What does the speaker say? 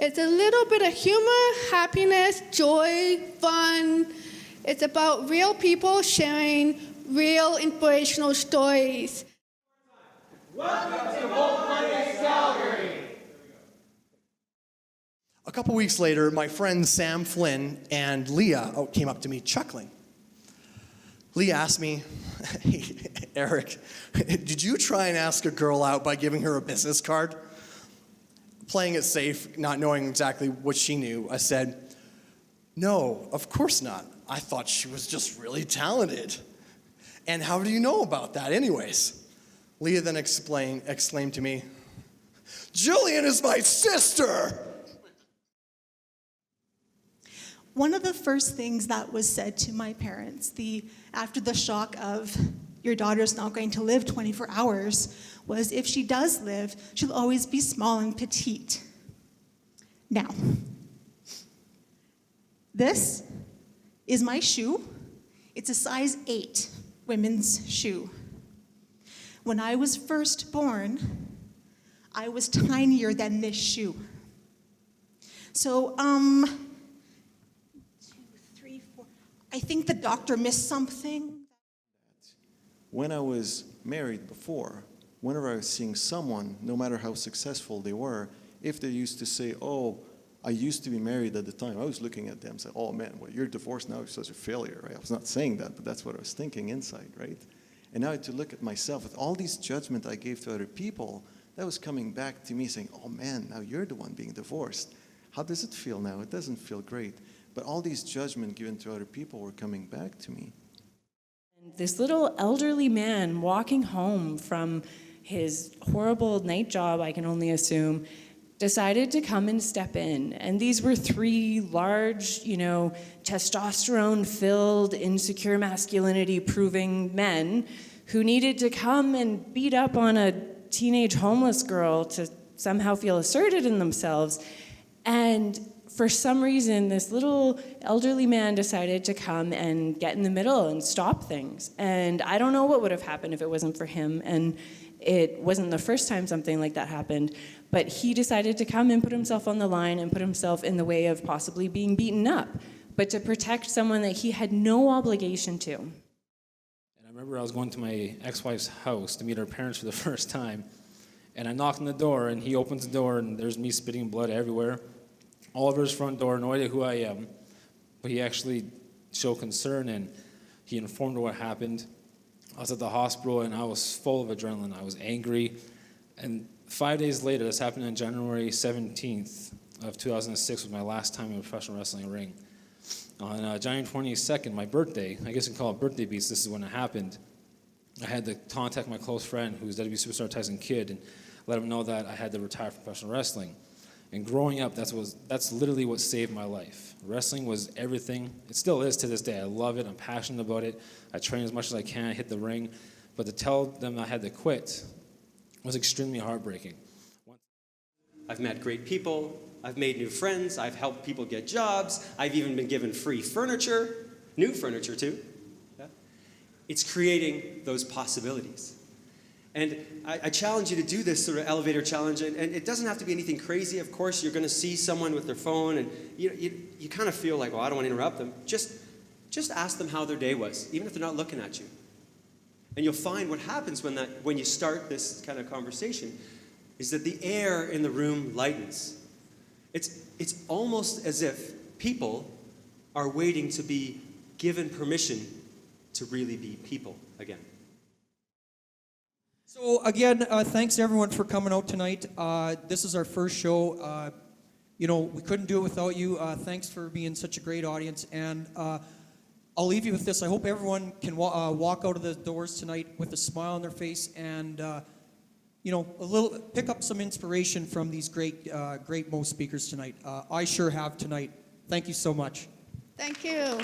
It's a little bit of humor, happiness, joy, fun. It's about real people sharing real inspirational stories. Welcome to MoMondays, Calgary! A couple weeks later, my friends Sam Flynn and Leah came up to me chuckling. Leah asked me, "Hey, Eric, did you try and ask a girl out by giving her a business card?" Playing it safe, not knowing exactly what she knew, I said, "No, of course not. I thought she was just really talented. And how do you know about that anyways?" Leah then exclaimed to me, "Jillian is my sister!" One of the first things that was said to my parents after the shock of your daughter's not going to live 24 hours was, if she does live, she'll always be small and petite. Now, this is my shoe. It's a size 8 women's shoe. When I was first born, I was tinier than this shoe. So, 2, 3, 4. I think the doctor missed something. When I was married before, whenever I was seeing someone, no matter how successful they were, if they used to say, "Oh, I used to be married at the time," I was looking at them and saying, "Oh man, well, you're divorced now, you're such a failure," right? I was not saying that, but that's what I was thinking inside, right? And now to look at myself, with all these judgment I gave to other people, that was coming back to me saying, "Oh man, now you're the one being divorced. How does it feel now?" It doesn't feel great. But all these judgment given to other people were coming back to me. This little elderly man walking home from his horrible night job, I can only assume, decided to come and step in. And these were 3 large, testosterone-filled, insecure masculinity-proving men who needed to come and beat up on a teenage homeless girl to somehow feel asserted in themselves. And for some reason, this little elderly man decided to come and get in the middle and stop things. And I don't know what would have happened if it wasn't for him. And it wasn't the first time something like that happened. But he decided to come and put himself on the line and put himself in the way of possibly being beaten up, but to protect someone that he had no obligation to. And I remember I was going to my ex-wife's house to meet her parents for the first time. And I knocked on the door, and he opens the door, and there's me spitting blood everywhere. All over his front door, no idea who I am. But he actually showed concern, and he informed her what happened. I was at the hospital, and I was full of adrenaline. I was angry. And 5 days later, this happened on January 17th of 2006, was my last time in a professional wrestling ring. On January 22nd, my birthday, I guess you can call it birthday beats, this is when it happened. I had to contact my close friend, who's WWE Superstar Tyson Kidd, and let him know that I had to retire from professional wrestling. And growing up, that's literally what saved my life. Wrestling was everything. It still is to this day. I love it. I'm passionate about it. I train as much as I can. I hit the ring. But to tell them I had to quit was extremely heartbreaking. I've met great people. I've made new friends. I've helped people get jobs. I've even been given free furniture, new furniture too. Yeah? It's creating those possibilities. And I challenge you to do this sort of elevator challenge, and it doesn't have to be anything crazy. Of course, you're going to see someone with their phone, and you kind of feel like, well, I don't want to interrupt them. Just ask them how their day was, even if they're not looking at you. And you'll find what happens when you start this kind of conversation is that the air in the room lightens. It's almost as if people are waiting to be given permission to really be people again. So again, thanks everyone for coming out tonight. This is our first show. We couldn't do it without you. Thanks for being such a great audience. And I'll leave you with this. I hope everyone can walk out of the doors tonight with a smile on their face and pick up some inspiration from these great Mo speakers tonight. I sure have tonight. Thank you so much. Thank you.